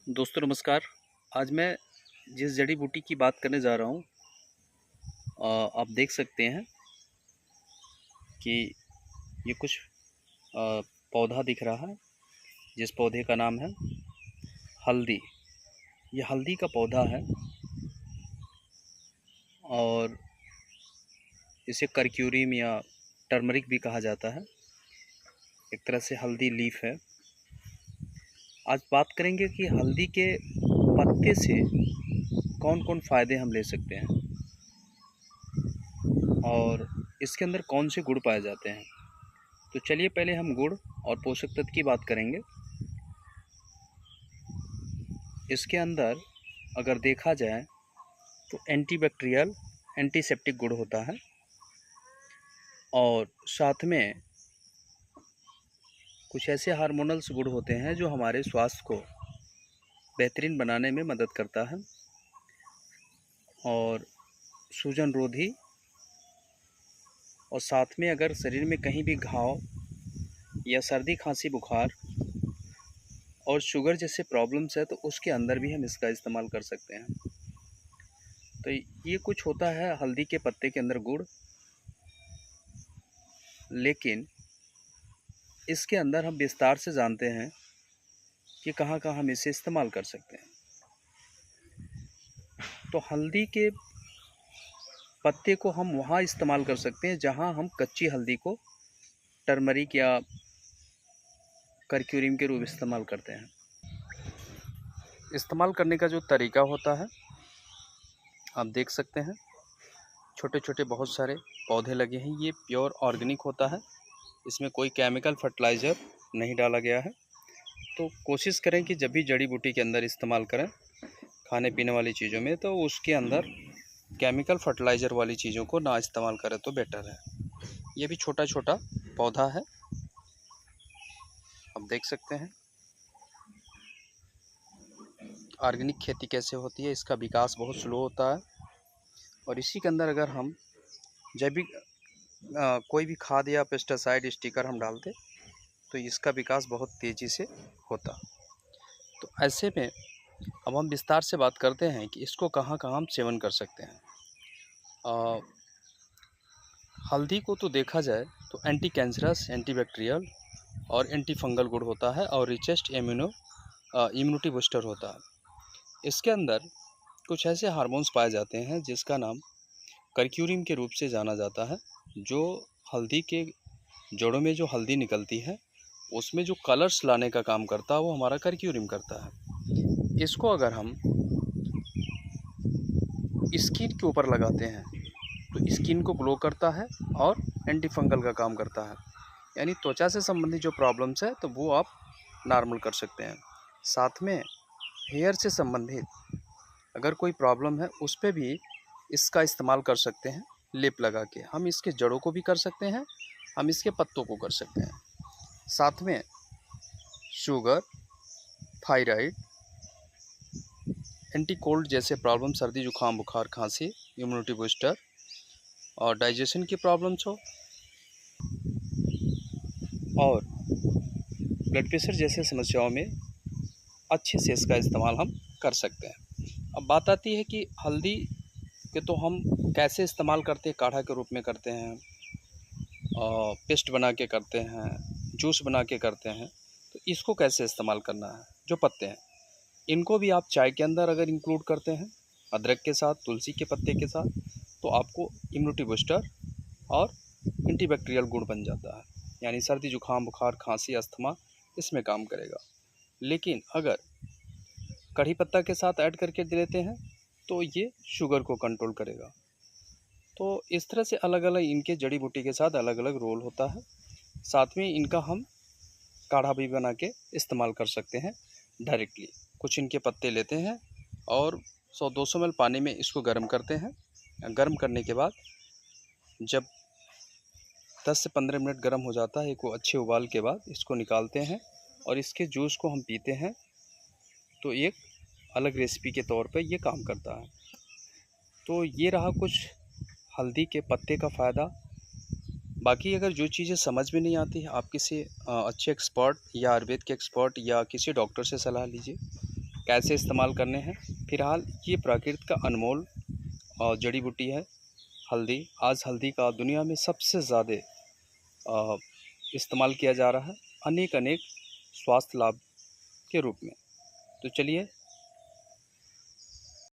दोस्तों नमस्कार। आज मैं जिस जड़ी बूटी की बात करने जा रहा हूँ, आप देख सकते हैं कि ये कुछ पौधा दिख रहा है जिस पौधे का नाम है हल्दी। ये हल्दी का पौधा है और इसे करक्यूरियम या टर्मरिक भी कहा जाता है। एक तरह से हल्दी लीफ है। आज बात करेंगे कि हल्दी के पत्ते से कौन कौन फ़ायदे हम ले सकते हैं और इसके अंदर कौन से गुण पाए जाते हैं। तो चलिए पहले हम गुण और पोषक तत्व की बात करेंगे। इसके अंदर अगर देखा जाए तो एंटीबैक्टीरियल एंटीसेप्टिक गुण होता है और साथ में कुछ ऐसे हार्मोनल्स गुण होते हैं जो हमारे स्वास्थ्य को बेहतरीन बनाने में मदद करता है और सूजन रोधी। और साथ में अगर शरीर में कहीं भी घाव या सर्दी खांसी बुखार और शुगर जैसे प्रॉब्लम्स है तो उसके अंदर भी हम इसका इस्तेमाल कर सकते हैं। तो ये कुछ होता है हल्दी के पत्ते के अंदर गुण, लेकिन इसके अंदर हम विस्तार से जानते हैं कि कहाँ कहाँ हम इसे इस्तेमाल कर सकते हैं। तो हल्दी के पत्ते को हम वहाँ इस्तेमाल कर सकते हैं जहाँ हम कच्ची हल्दी को टर्मरिक या करक्यूरियम के रूप इस्तेमाल करते हैं। इस्तेमाल करने का जो तरीका होता है आप देख सकते हैं, छोटे छोटे बहुत सारे पौधे लगे हैं। ये प्योर ऑर्गेनिक होता है, इसमें कोई केमिकल फर्टिलाइज़र नहीं डाला गया है। तो कोशिश करें कि जब भी जड़ी बूटी के अंदर इस्तेमाल करें खाने पीने वाली चीज़ों में, तो उसके अंदर केमिकल फर्टिलाइज़र वाली चीज़ों को ना इस्तेमाल करें तो बेटर है। ये भी छोटा छोटा पौधा है, आप देख सकते हैं। ऑर्गेनिक खेती कैसे होती है, इसका विकास बहुत स्लो होता है और इसी के अंदर अगर हम जैविक कोई भी खाद या पेस्टिसाइड स्टिकर हम डालते तो इसका विकास बहुत तेज़ी से होता। तो ऐसे में अब हम विस्तार से बात करते हैं कि इसको कहाँ कहाँ हम सेवन कर सकते हैं। हल्दी को तो देखा जाए तो एंटी कैंसरस, एंटीबैक्टीरियल और एंटी फंगल गुण होता है और रिचेस्ट इम्यूनिटी बूस्टर होता है। इसके अंदर कुछ ऐसे हार्मोन्स पाए जाते हैं जिसका नाम करक्यूरियम के रूप से जाना जाता है। जो हल्दी के जड़ों में जो हल्दी निकलती है उसमें जो कलर्स लाने का काम करता है वो हमारा करक्यूरियम करता है। इसको अगर हम स्किन के ऊपर लगाते हैं तो स्किन को ग्लो करता है और एंटी फंगल का काम करता है, यानी त्वचा से संबंधित जो प्रॉब्लम्स है तो वो आप नॉर्मल कर सकते हैं। साथ में हेयर से संबंधित अगर कोई प्रॉब्लम है उस पर भी इसका इस्तेमाल कर सकते हैं। लेप लगा के हम इसके जड़ों को भी कर सकते हैं, हम इसके पत्तों को कर सकते हैं। साथ में शुगर, थायराइड, एंटी कोल्ड जैसे प्रॉब्लम, सर्दी जुकाम बुखार खांसी, इम्यूनिटी बूस्टर और डाइजेशन की प्रॉब्लम्स हो और ब्लड प्रेशर जैसे समस्याओं में अच्छे से इसका इस्तेमाल हम कर सकते हैं। अब बात आती है कि हल्दी के तो हम कैसे इस्तेमाल करते हैं, काढ़ा के रूप में करते हैं, पेस्ट बना के करते हैं, जूस बना के करते हैं। तो इसको कैसे इस्तेमाल करना है, जो पत्ते हैं इनको भी आप चाय के अंदर अगर इंक्लूड करते हैं अदरक के साथ, तुलसी के पत्ते के साथ, तो आपको इम्यूनिटी बूस्टर और एंटीबैक्टीरियल गुण बन जाता है, यानी सर्दी जुकाम बुखार खांसी अस्थमा इसमें काम करेगा। लेकिन अगर कढ़ी पत्ता के साथ ऐड करके दे देते हैं तो ये शुगर को कंट्रोल करेगा। तो इस तरह से अलग अलग इनके जड़ी बूटी के साथ अलग अलग रोल होता है। साथ में इनका हम काढ़ा भी बना के इस्तेमाल कर सकते हैं डायरेक्टली। कुछ इनके पत्ते लेते हैं और 100-200 ml पानी में इसको गर्म करते हैं। गर्म करने के बाद जब 10 से 15 मिनट गर्म हो जाता है, को अच्छे उबाल के बाद इसको निकालते हैं और इसके जूस को हम पीते हैं तो एक अलग रेसिपी के तौर पे ये काम करता है। तो ये रहा कुछ हल्दी के पत्ते का फ़ायदा। बाकी अगर जो चीज़ें समझ में नहीं आती है आप किसी अच्छे एक्सपर्ट या आयुर्वेद के एक्सपर्ट या किसी डॉक्टर से सलाह लीजिए। कैसे इस्तेमाल करने हैं। फ़िलहाल ये प्रकृति का अनमोल जड़ी बूटी है हल्दी। आज हल्दी का दुनिया में सबसे ज़्यादा इस्तेमाल किया जा रहा है अनेक स्वास्थ्य लाभ के रूप में। तो चलिए